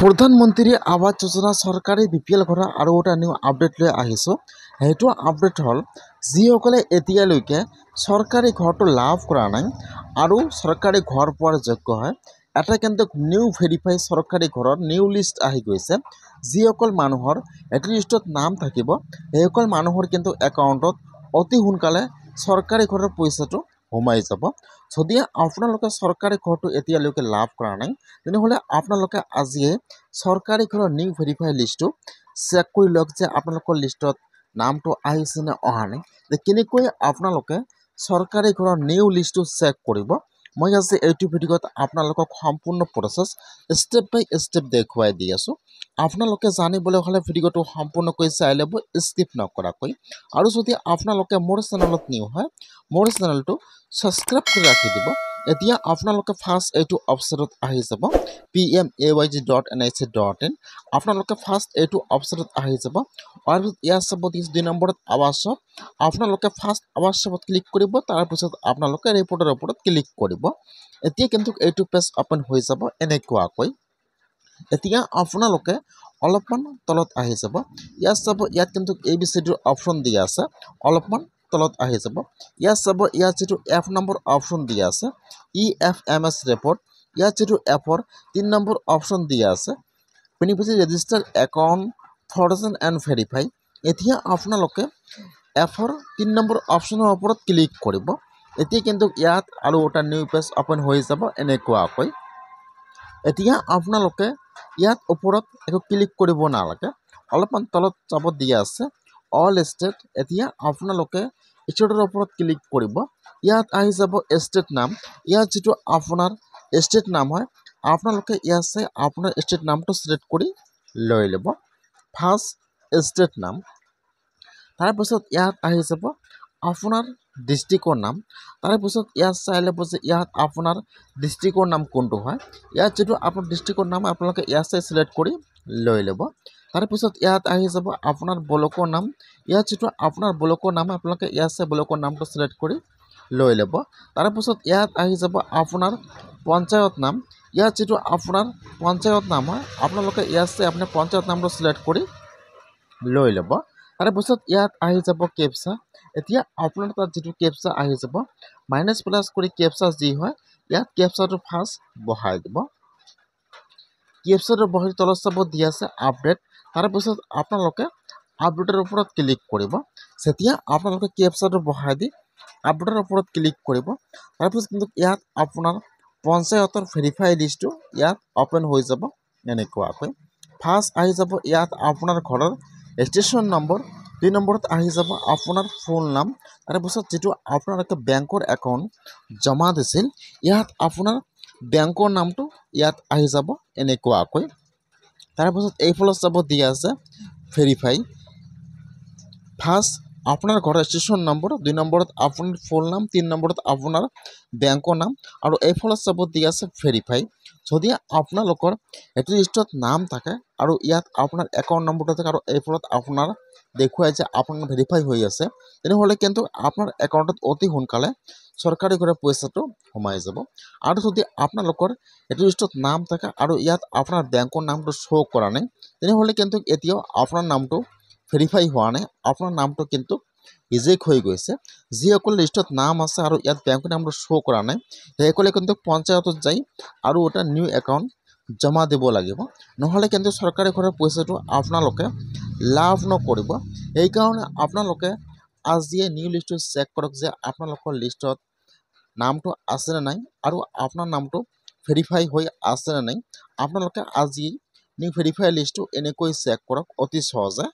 প্ৰধানমন্ত্ৰী আৱাস যোজনা চৰকাৰী BPL ঘৰৰ আৰু এটা নিউ আপডেট লৈ আহিছোঁ। সেইটো আপডেট হ'ল যিসকলে এতিয়ালৈকে চৰকাৰী ঘৰটো লাভ কৰা নাই আৰু চৰকাৰী ঘৰ পোৱাৰ যোগ্য হয়, এটা কিন্তু নিউ ভেৰিফাই চৰকাৰী ঘৰৰ নিউ লিষ্ট আহি গৈছে। যিসকল মানুহৰ এইটো লিষ্টত নাম থাকিব সেইসকল মানুহৰ কিন্তু একাউণ্টত অতি সোনকালে চৰকাৰী ঘৰৰ পইচাটো সোমাই যাব। যদি আপোনালোকে চৰকাৰী ঘৰটো এতিয়ালৈকে লাভ কৰা নাই তেনেহ'লে আপোনালোকে আজিয়ে চৰকাৰী ঘৰৰ নিউ ভেৰিফাই লিষ্টটো চেক কৰি লওক যে আপোনালোকৰ লিষ্টত নামটো আহিছে নে অহা নাই। যে কেনেকৈ আপোনালোকে চৰকাৰী ঘৰৰ নিউ লিষ্টটো চেক কৰিব, মই আজি এইটো ভিডিঅ'ত আপোনালোকক সম্পূৰ্ণ প্ৰচেছ ষ্টেপ বাই ষ্টেপ দেখুৱাই দি আছোঁ। আপোনালোকে জানিবলৈ হ'লে ভিডিঅ'টো সম্পূৰ্ণকৈ চাই ল'ব, স্কিপ নকৰাকৈ। আৰু যদি আপোনালোকে মোৰ চেনেলত নিউ হয়, মোৰ চেনেলটো ছাবস্ক্ৰাইব কৰি ৰাখি দিব। এতিয়া আপোনালোকে ফাৰ্ষ্ট এইটো অপশ্যনত আহি যাব pmayg.nic.in। আপোনালোকে ফাৰ্ষ্ট এইটো অপশ্যনত আহি যাব আৰু ইয়াত চাব 2 নম্বৰত আৱাসত আপোনালোকে ফাৰ্ষ্ট আৱাসত ক্লিক কৰিব, তাৰপিছত আপোনালোকে ৰিপৰ্টৰ ওপৰত ক্লিক কৰিব। এতিয়া কিন্তু এইটো পেজ অপেন হৈ যাব এনেকুৱাকৈ। এতিয়া আপোনালোকে অলপমান তলত আহি যাব, ইয়াত চাব ইয়াত কিন্তু ABCDৰ অপশ্যন দিয়া আছে, অলপমান তলত আহি যাব। ইয়াত চাব ইয়াত যিটো F নম্বৰ অপশ্যন দিয়া আছে EFMS ৰিপৰ্ট, ইয়াত যিটো Fৰ 3 নম্বৰ অপশ্যন দিয়া আছে beneficiary register account frozen and verify. এতিয়া আপোনালোকে Fৰ 3 নম্বৰ অপশ্যনৰ ওপৰত ক্লিক কৰিব। এতিয়া কিন্তু ইয়াত আৰু এটা নিউ পেজ অপেন হৈ যাব এনেকুৱাকৈ। এতিয়া আপোনালোকে ইয়াত ওপৰত একো ক্লিক কৰিব নালাগে, অলপমান তলত যাব দিয়া আছে অল ষ্টেট। এতিয়া আপোনালোকে ষ্টেটৰ ওপৰত ক্লিক কৰিব, ইয়াত আহি যাব ষ্টেট নাম। ইয়াত যিটো আপোনাৰ ষ্টেট নাম হয় আপোনালোকে ইয়াত চাই আপোনাৰ ষ্টেট নামটো ছিলেক্ট কৰি লৈ ল'ব, ফাৰ্ষ্ট ষ্টেট নাম। তাৰপিছত ইয়াত আহি যাব আপোনাৰ ডিষ্ট্ৰিক্টৰ নাম। তাৰপিছত ইয়াত চাই ল'ব যে ইয়াত আপোনাৰ ডিষ্ট্ৰিক্টৰ নাম কোনটো হয়। ইয়াত যিটো আপোনাৰ ডিষ্ট্ৰিক্টৰ নাম আপোনালোকে ইয়াত চাই ছিলেক্ট কৰি লৈ ল'ব। তাৰপিছত ইয়াত আহি যাব আপোনাৰ ব্লকৰ নাম। ইয়াত যিটো আপোনাৰ ব্লকৰ নাম আপোনালোকে ইয়াত চাই ব্লকৰ নামটো ছিলেক্ট কৰি লৈ ল'ব। তাৰপিছত ইয়াত আহি যাব আপোনাৰ পঞ্চায়ত নাম। ইয়াত যিটো আপোনাৰ পঞ্চায়ত নাম হয় আপোনালোকে ইয়াত চাই আপোনাৰ পঞ্চায়ত নামটো ছিলেক্ট কৰি লৈ ল'ব। তাৰপিছত ইয়াত আহি যাব কেপচা। এতিয়া আপোনাৰ তাত যিটো কেপচা আহি যাব মাইনাছ+ কৰি কেপচা যি হয় ইয়াত কেপচাটো ফাৰ্ষ্ট বহাই দিব। কেপচাটো বহাই তলত চাব দিয়া আছে আপডেট। তাৰপিছত আপোনালোকে আপডেটৰ ওপৰত ক্লিক কৰিব। যেতিয়া আপোনালোকে কেপচাটো বহাই দি আপডেটৰ ওপৰত ক্লিক কৰিব, তাৰপিছত কিন্তু ইয়াত আপোনাৰ পঞ্চায়তৰ ভেৰিফাই লিষ্টটো ইয়াত অপেন হৈ যাব এনেকুৱাকৈ। ফাৰ্ষ্ট আহি যাব ইয়াত আপোনাৰ ঘৰৰ ৰেজিষ্ট্ৰেশ্যন নম্বৰ, 2 নম্বৰত আহি যাব আপোনাৰ ফুল নাম। তাৰপিছত যিটো আপোনালোকে বেংকৰ একাউণ্ট জমা দিছিল ইয়াত আপোনাৰ বেংকৰ নামটো ইয়াত আহি যাব এনেকুৱাকৈ। তাৰপিছত এইফালে চাব দিয়া আছে ভেৰিফাই, ফাৰ্ষ্ট আপোনাৰ ঘৰৰ ৰেজিষ্ট্ৰেশ্যন নম্বৰ, 2 নম্বৰত আপোনাৰ ফুল নাম, 3 নম্বৰত আপোনাৰ বেংকৰ নাম আৰু এইফালে চাব দিয়া আছে ভেৰিফাই। যদি আপোনালোকৰ এইটো লিষ্টত নাম থাকে আৰু ইয়াত আপোনাৰ একাউণ্ট নম্বৰটো থাকে আৰু এইফালত আপোনাৰ দেখুৱাই যে আপোনাৰ ভেৰিফাই হৈ আছে, তেনেহ'লে কিন্তু আপোনাৰ একাউণ্টত অতি সোনকালে চৰকাৰী ঘৰৰ পইচাটো সোমাই যাব। আৰু যদি আপোনালোকৰ এইটো লিষ্টত নাম থাকে আৰু ইয়াত আপোনাৰ বেংকৰ নামটো শ্ব' কৰা নাই তেনেহ'লে কিন্তু এতিয়াও আপোনাৰ নামটো ভেৰিফাই হোৱা নাই, আপোনাৰ নামটো কিন্তু ৰিজেক্ট হৈ গৈছে। যিসকল লিষ্টত নাম আছে আৰু ইয়াত বেংকৰ নামটো শ্ব' কৰা নাই সেইসকলে কিন্তু পঞ্চায়তত যাই আৰু এটা নিউ একাউণ্ট জমা দিব লাগিব, নহ'লে কিন্তু চৰকাৰী ঘৰৰ পইচাটো আপোনালোকে লাভ নকৰিব। সেইকাৰণে আপোনালোকে আজিয়ে নিউ লিষ্টটো চেক কৰক যে আপোনালোকৰ লিষ্টত নামটো আছেনে নাই আৰু আপোনাৰ নামটো ভেৰিফাই হৈ আছেনে নাই। আপোনালোকে আজি নিউ ভেৰিফাই লিষ্টটো এনেকৈ চেক কৰক অতি সহজে।